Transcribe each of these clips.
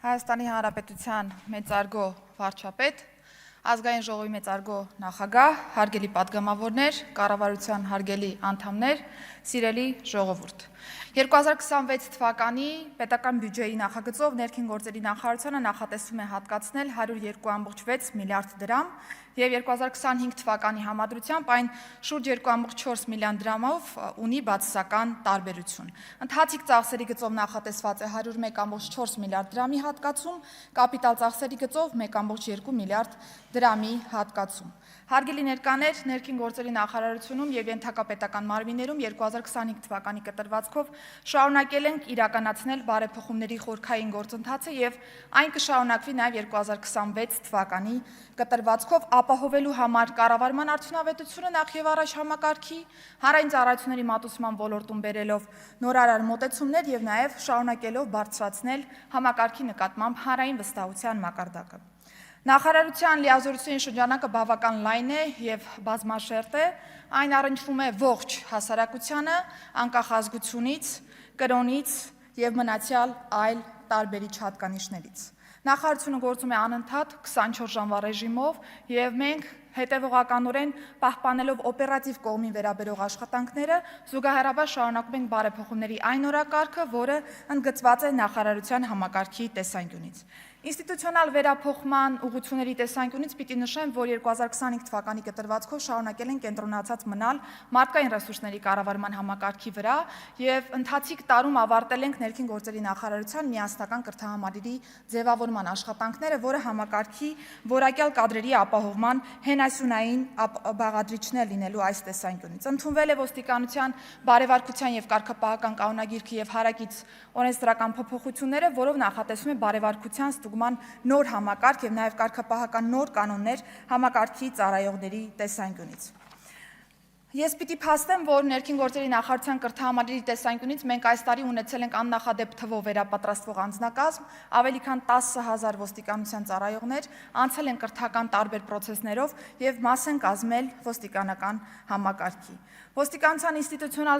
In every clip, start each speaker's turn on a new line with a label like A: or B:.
A: Հայաստանի Հանրապետության մեծարգո վարչապետ, ազգային ժողովի մեծարգո նախագահ, հարգելի պատգամավորներ, կառավարության հարգելի անդամներ, սիրելի ժողովուրդ։ 2026 թվականի պետական բյուջեի նախագծով ներքին գործերի նախարարությունը նախատեսում է հատկացնել 102.6 միլիարդ դրամ և 2025 թվականի համադրությամբ այն շուրջ 2.4 միլիոն դրամով ունի բացասական տարբերություն։ Ընթացիկ ծախսերի գծով նախատեսված է 101.4 միլիարդ դրամի հատկացում, կապիտալ ծախսերի գծով 1.2 միլիարդ դրամի հատկացում։ Հարգելի ներկաներ, ներքին գործերի նախարարությունում և ենթակապետական մարմիններում 2025 թվականի կտրվածքով շարունակել ենք իրականացնել բարեփոխումների խորքային գործընթացը և այն կշարունակվի նաև 2026 թվականի կտրվածքով ապահովելու համար կառավարման արդյունավետությունը նախ և առաջ համակարգի, հանրային ծառայությունների մատուցման ոլորտում բերելով նորարար մոտեցումներ և նաև շարունակելով բարձրացնել համակարգի նկատմամբ հանրային վստահության մակարդակը։ Նախարարության լիազորությունների շրջանակը բավական լայն է և բազմաշերտ է, այն առնչվում է ողջ հասարակությանը, անկախ ազգությունից, կրոնից և մնացյալ այլ տարբերիչ հատկանիշներից։ Նախարարությունը գործում է անընդհատ 24 ժամվա ռեժիմով և մենք հետևողականորեն պահպանելով օպերատիվ կողմին վերաբերող աշխատանքները, զուգահեռաբար շարունակում ենք բարեփոխումների այն օրակարգը, որը ընդգծված է նախարարության համակարգի տեսանկյունից։ Ինստիտուցիոնալ վերափոխման ուղղությունների տեսանկյունից պիտի նշեմ, որ 2025 թվականի կտրվածքով շարունակել են կենտրոնացած մնալ մարդկային ռեսուրսների կառավարման համակարգի վրա և ընթացիկ տարում ավարտել ենք ներքին գործերի նախարարության միասնական կրթահամարերի ձևավորման աշխատանքները, որը համակարգի որակյալ կադրերի ապահովման հենասյունային բաղադրիչն է լինելու այս տեսանկյունից։ Ընդունվել է ոստիկանության բարևարկության և կարգապահական կանոնագիրքը և հարակից օրենսդրական փոփոխությունները, որով նախատեսվում է բարևարկության ստուգման նոր համակարգ և նաև կարգապահական նոր կանոններ համակարգի ծառայողների տեսանկյունից։ Ես պիտի փաստեմ, որ ներքին գործերի նախարարության կրթահամարերի տեսանկյունից մենք այս տարի ունեցել ենք աննախադեպ թվով վերապատրաստվող անձնակազմ, ավելի քան 10,000 ոստիկանության ծառայողներ, անցել են կրթական տարբեր պրոցեսներով և մաս են կազմել ոստիկանական համակարգի։ Ոստիկանության ինստիտուցիոնալ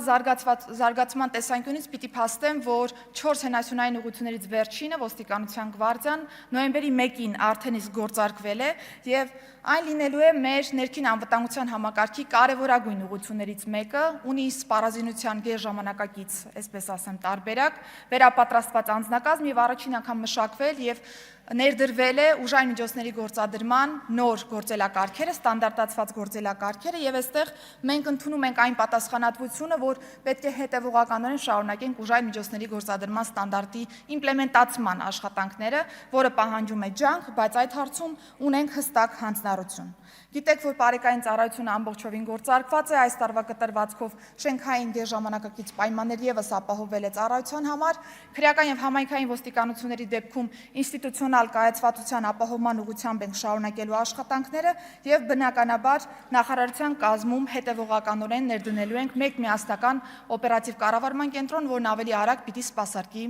A: զարգացման տեսանկյունից պիտի փաստեմ, որ 4 հենասյունային ուղղություններից վերջինը ոստիկանության գվարդիան նոյեմբերի 1-ին արդեն իսկ գործարկվել է և այն լինելու է մեր ներքին անվտանգության համակարգի կարևորագույն ուղղություններից մեկը, ունի սպառազինության գերժամանակակից, այսպես ասեմ, տարբերակ, վերապատրաստված անձնակազմ և առաջին անգամ մշակվել և ներդրվել է ուժային միջոցների գործադրման նոր գործելակարգերը, ստանդարտացված գործելակարգերը և այստեղ մենք ընդունում ենք այն պատասխանատվությունը, որ պետք է հետևողականորեն շարունակենք ուժային միջոցների գործադրման ստանդարտի իմպլեմենտացման աշխատանքները, որը պահանջում է ջանք, բայց այդ հարցում ունենք հստակ հանձնառություն։ Գիտեք, որ բարեկային ծառայությունը ամբողջովին գործարկված է, այս տարվա կտրվածքով շենքային գերժամանակակից պայմաններ ևս ապահովվել է ծառայության համար, քրեական և համայնքային ոստիկանությունների դեպքում ինստիտուցիոնալ կայացվածության ապահովման ուղղությամբ ենք շարունակելու աշխատանքները և բնականաբար նախարարության կազմում հետևողականորեն ներդնելու ենք մեկ միասնական օպերատիվ կառավարման կենտրոն, որն ավելի արագ պիտի սպասարկի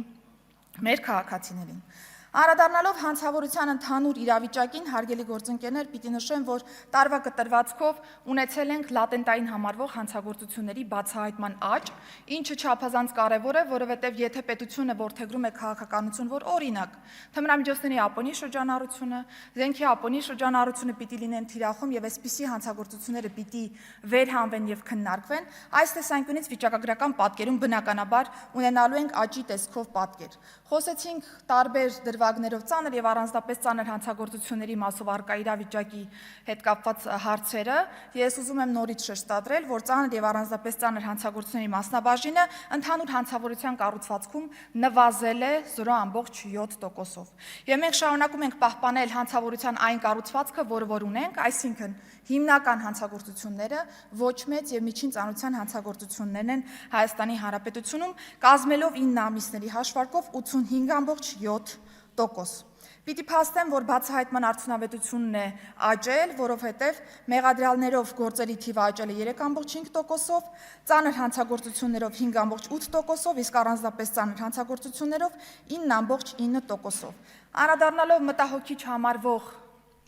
A: մեր քաղաքացիներին։ Անդրադառնալով հանցավորության ընդհանուր իրավիճակին, հարգելի գործընկերներ, պիտի նշեմ, որ տարվա կտրվածքով ունեցել ենք լատենտային համարվող հանցագործությունների բացահայտման աճ, ինչը չափազանց կարևոր է, որովհետև եթե պետությունը որդեգրում է քաղաքականություն, որ օրինակ թմրամիջոցների ապօրինի շրջանառությունը, զենքի ապօրինի շրջանառությունը պիտի լինեն թիրախում և այսպիսի հանցագործությունները պիտի վերհանվեն և քննարկվեն, այս տեսանկյունից վիճակագրական պատկերում բնականաբար ունենալու ենք աճի տեսքով պատկեր։ Խոսեցինք տարբեր դրվագներով ծանր և առանձնապես ծանր հանցագործությունների մասով առկա իրավիճակի հետ կապված հարցերը, ես ուզում եմ նորից շեշտադրել, որ ծանր և առանձնապես ծանր հանցագործությունների մասնաբաժինը ընդհանուր հանցավորության կառուցվածքում նվազել է 0.7%-ով։ Եվ մենք շարունակում ենք պահպանել հանցավորության այն կառուցվածքը, որը որ ունենք, այսինքն հիմնական հանցագործությունները ոչ մեծ և միջին ծանրության հանցագործություններն են Հայաստանի Հանրապետությունում, կազմելով 9 ամիսների հաշվարկով 85.7%։ Պիտի փաստեմ, որ բացահայտման արդյունավետությունն է աճել, որովհետև մեղադրյալներով գործերի թիվը աճել է 3.5%-ով, ծանր հանցագործություններով 5.8%-ով, իսկ առանձնապես ծանր հանցագործություններով 9.9%-ով։ Անդրադառնալով մտահոգիչ համարվող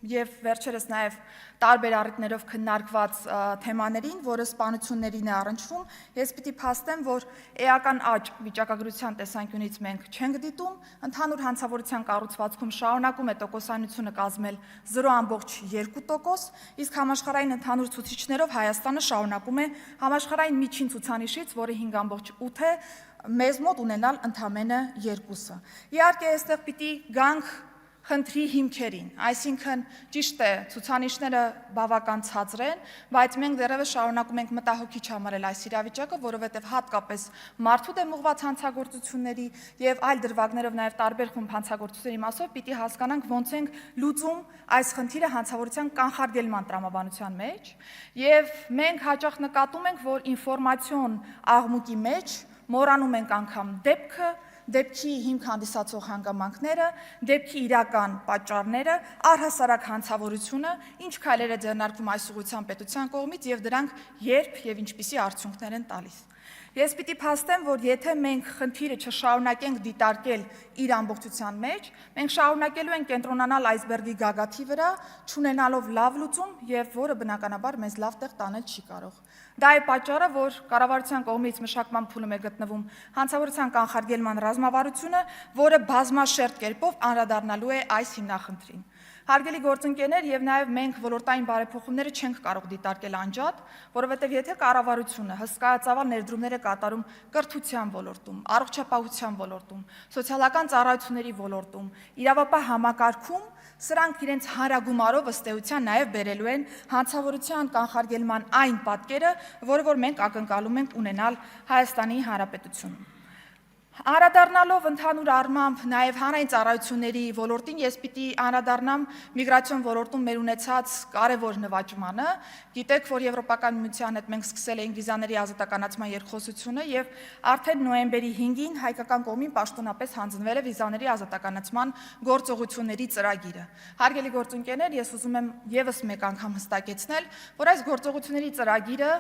A: եւ վերջերս նաեւ տարբեր առիթներով քննարկված թեմաներին, որը սպանություններին է առնչվում, ես պիտի փաստեմ, որ էական աճ վիճակագրության տեսանկյունից մենք չենք դիտում, ընդհանուր հանցավորության կառուցվածքում շարունակում է տոկոսայնությունը կազմել 0.2%, իսկ համաշխարհային ընդհանուր ցուցիչներով Հայաստանը շարունակում է համաշխարհային միջին ցուցանիշից, որը 5.8 է, մեզ մոտ ունենալ ընդամենը 2-ը։ Իհարկե, այստեղ պիտի գանք խնդրի հիմքերին, այսինքն ճիշտ է, ցուցանիշները բավական ցածր են, բայց մենք դեռևս շարունակում ենք մտահոգիչ համարել այս իրավիճակը, որովհետև հատկապես մարդու դեմ ուղղված հանցագործությունների եւ այլ դրվագներով նաեւ տարբեր խումբ հանցագործությունների մասով պիտի հասկանանք ոնց ենք լուծում այս խնդիրը հանցավորության կանխարգելման տրամաբանության մեջ, եւ մենք հաճախ նկատում ենք, որ ինֆորմացիոն աղմուկի մեջ մոռանում ենք անգամ դեպքի հիմք հանդիսացող հանգամանքները, դեպքի իրական պատճառները, առհասարակ հանցավորությունը, ինչ քայլեր է ձեռնարկվում այս ուղղությամբ պետության կողմից եւ դրանք երբ եւ ինչպիսի արդյունքներ են տալիս։ Ես պիտի փաստեմ, որ եթե մենք խնդիրը չշարունակենք դիտարկել իր ամբողջության մեջ, մենք շարունակելու ենք կենտրոնանալ այսբերգի գագաթի վրա, չունենալով լավ լուծում եւ որը բնականաբար մեզ լավ տեղ տանել չի կարող։ Դա է պատճառը, որ կառավարության կողմից մշակման փուլում է գտնվում հանցավորության կանխարգելման ռազմավարությունը, որը բազմաշերտ կերպով անդրադառնալու է այս հիմնախնդրին։ Հարգելի գործընկերներ, եւ նաեւ մենք ոլորտային բարեփոխումները չենք կարող դիտարկել անջատ, որովհետեւ եթե կառավարությունը հսկայածավալ ներդրումներ է կատարում կրթության ոլորտում, առողջապահության ոլորտում, սոցիալական ծառայությունների ոլորտում, իրավապահ համակարգում, սրանք իրենց հանրագումարով ըստ էության նաեւ բերելու են հանցավորության կանխարգելման այն պատկերը, որը մենք ակնկալում ենք ունենալ Հայաստանի Հանրապետությունում։ Անդրադառնալով ընդհանուր առմամբ նաև հանրային ծառայությունների ոլորտին, ես պիտի անդրադառնամ միգրացիոն ոլորտում մեր ունեցած կարևոր նվաճմանը։ Գիտեք, որ Եվրոպական միության հետ մենք սկսել էինք վիզաների ազատականացման երկխոսությունը եւ արդեն նոյեմբերի 5-ին հայկական կողմին պաշտոնապես հանձնվել է վիզաների ազատականացման գործողությունների ծրագիրը։ Հարգելի գործընկերներ, ես ուզում եմ եւս մեկ անգամ հստակեցնել, որ այս գործողությունների ծրագիրը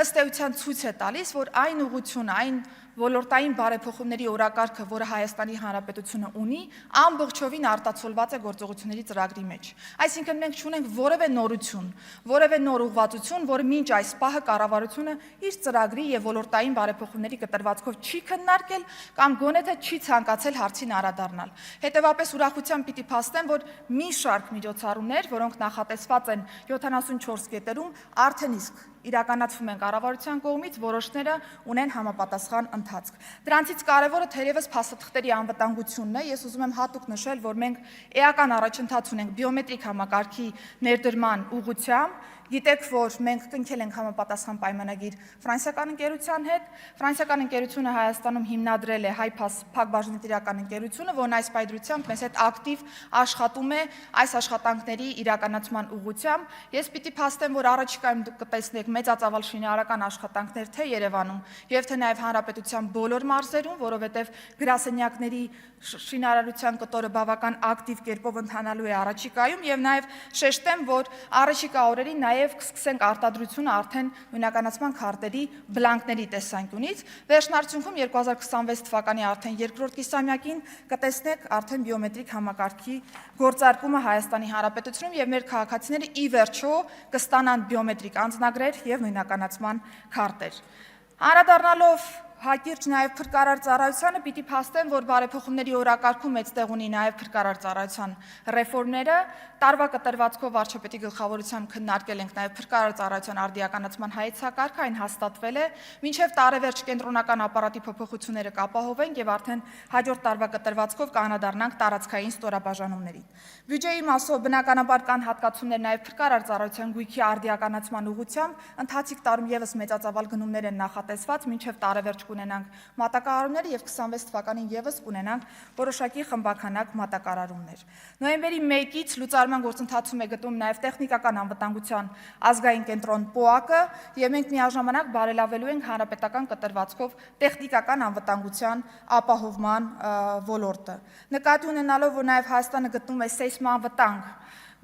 A: ըստ էության ցույց է տալիս, որ այն ուղղությունը, այն ոլորտային բարեփոխումների օրակարգը, որը Հայաստանի Հանրապետությունը ունի, ամբողջովին արտացոլված է գործողությունների ծրագրի մեջ։ Այսինքն մենք չունենք որևէ նորություն, որևէ նոր ուղղվածություն, որը մինչ այս պահը կառավարությունը իր ծրագրի եւ ոլորտային բարեփոխումների կտրվածքով չի քննարկել կամ գոնե թե չի ցանկացել հարցին անդրադառնալ։ Հետևաբար ուրախությամբ պիտի փաստեմ, որ մի շարք միջոցառումներ, որոնք նախատեսված են 74 կետերում, արդեն իսկ իրականացվում են կառավարության կողմից, որոշները ունեն համապատասխան ընթացք։ Դրանցից կարևորը թերևս փաստաթղթերի անվտանգությունն է։ Ես ուզում եմ հատուկ նշել, որ մենք էական առաջընթաց ունենք բիոմետրիկ համակարգի ներդրման ուղղությամբ։ Գիտեք, որ մենք կնքել ենք համապատասխան պայմանագիր ֆրանսիական ընկերության հետ։ Ֆրանսիական ընկերությունը Հայաստանում հիմնադրել է Հայփաս փակbaşնետիրական ընկերությունը, որն այս պայծրությամբ մեզ հետ ակտիվ աշխատում է այս աշխատանքների իրականացման ուղղությամբ։ Ես պիտի փաստեմ, որ առաջիկայում դուք կտեսնեք մեծածավալ շինարարական աշխատանքներ թե Երևանում եւ թե նաեւ հանրապետության բոլոր մարզերում, որովհետեւ գրասենյակների շինարարության կտորը բավական ակտիվ կերպով ընթանալու է առաջիկայում եւ նաեւ շեշտեմ, որ առաջիկա օրերին նաեւ կսկսենք արտադրությունը արդեն նույնականացման քարտերի բլանկների տեսանկյունից։ Վերջնարդյունքում 2026 թվականի արդեն երկրորդ կիսամյակին կտեսնեք արդեն բիոմետրիկ համակարգի գործարկումը Հայաստանի Հանրապետությունում եւ մեր քաղաքացիները ի վերջո կստանան բիոմետրիկ անձնագրեր եւ նույնականացման քարտեր։ Անդրադառնալով հակիրճ նաև փրկարար ծառայությանը պիտի փաստեմ, որ բարեփոխումների օրակարգում մեծ տեղ ունի նաև փրկարար ծառայության ռեֆորմները։ Տարվա կտրվածքով վարչապետի գլխավորությամբ քննարկել ենք նաև փրկարար ծառայության արդիականացման հայեցակարգը, այն հաստատվել է։ Մինչև տարեվերջ կենտրոնական ապարատի փոփոխությունները կապահովենք եւ արդեն հաջորդ տարվա կտրվածքով կանադառնանք տարածքային ստորաբաժանումներին։ Բյուջեի մասով բնականաբար կան հատկացումներ նաև փրկարար ծառայության գույքի արդիականացման ուղղությամբ, ընթացիկ տարում եւս մեծածավալ գնումներ են նախատեսված, մինչև տարեվերջ կունենանք մատակարարումներ եւ 26 թվականին եւս կունենանք որոշակի խմբականակ մատակարարումներ։ Նոյեմբերի 1-ից լուծարման գործընթացում է գտնվում նաեւ տեխնիկական անվտանգության ազգային կենտրոն ՊՕԱԿ-ը եւ մենք միաժամանակ բարելավելու ենք հանրապետական կտրվածքով տեխնիկական անվտանգության ապահովման ոլորտը։ Նկատի ունենալով, որ նաեւ Հայաստանը գտնվում է սեյսմանվտանգ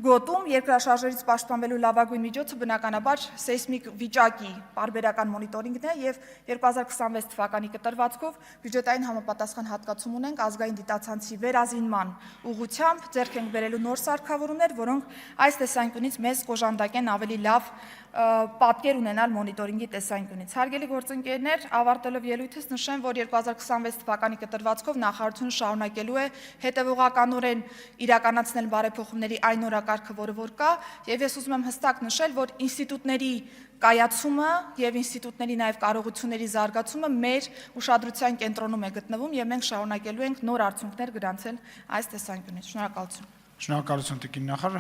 A: Գոտում երկրաշարժերից պաշտպանվելու լավագույն միջոցը բնականաբար սեյսմիկ վիճակի պարբերական մոնիտորինգն է եւ 2026 թվականի կտրվածքով բյուջետային համապատասխան հատկացում ունենք ազգային դիտացանցի վերազինման ուղղությամբ, ձեռք ենք բերելու նոր սարքավորումներ, որոնք այս տեսանկյունից մեզ կոժանդակեն ավելի լավ պատկեր ունենալ մոնիտորինգի տեսանկյունից։ Հարգելի գործընկերներ, ավարտելով ելույթս նշեմ, որ 2026 թվականի կտրվածքով նախարարությունը շարունակելու է հետևողականորեն իրականացնել բարեփոխումների այն օրակարգը, որը որ կա, եւ ես ուզում եմ հստակ նշել, որ ինստիտուտների կայացումը եւ ինստիտուտների նաեւ կարողությունների զարգացումը մեր ուշադրության կենտրոնում է գտնվում եւ մենք շարունակելու ենք նոր արդյունքներ գրանցել այս տեսանկյունից։ Շնորհակալություն։
B: Շնորհակալություն տիկին նախարար։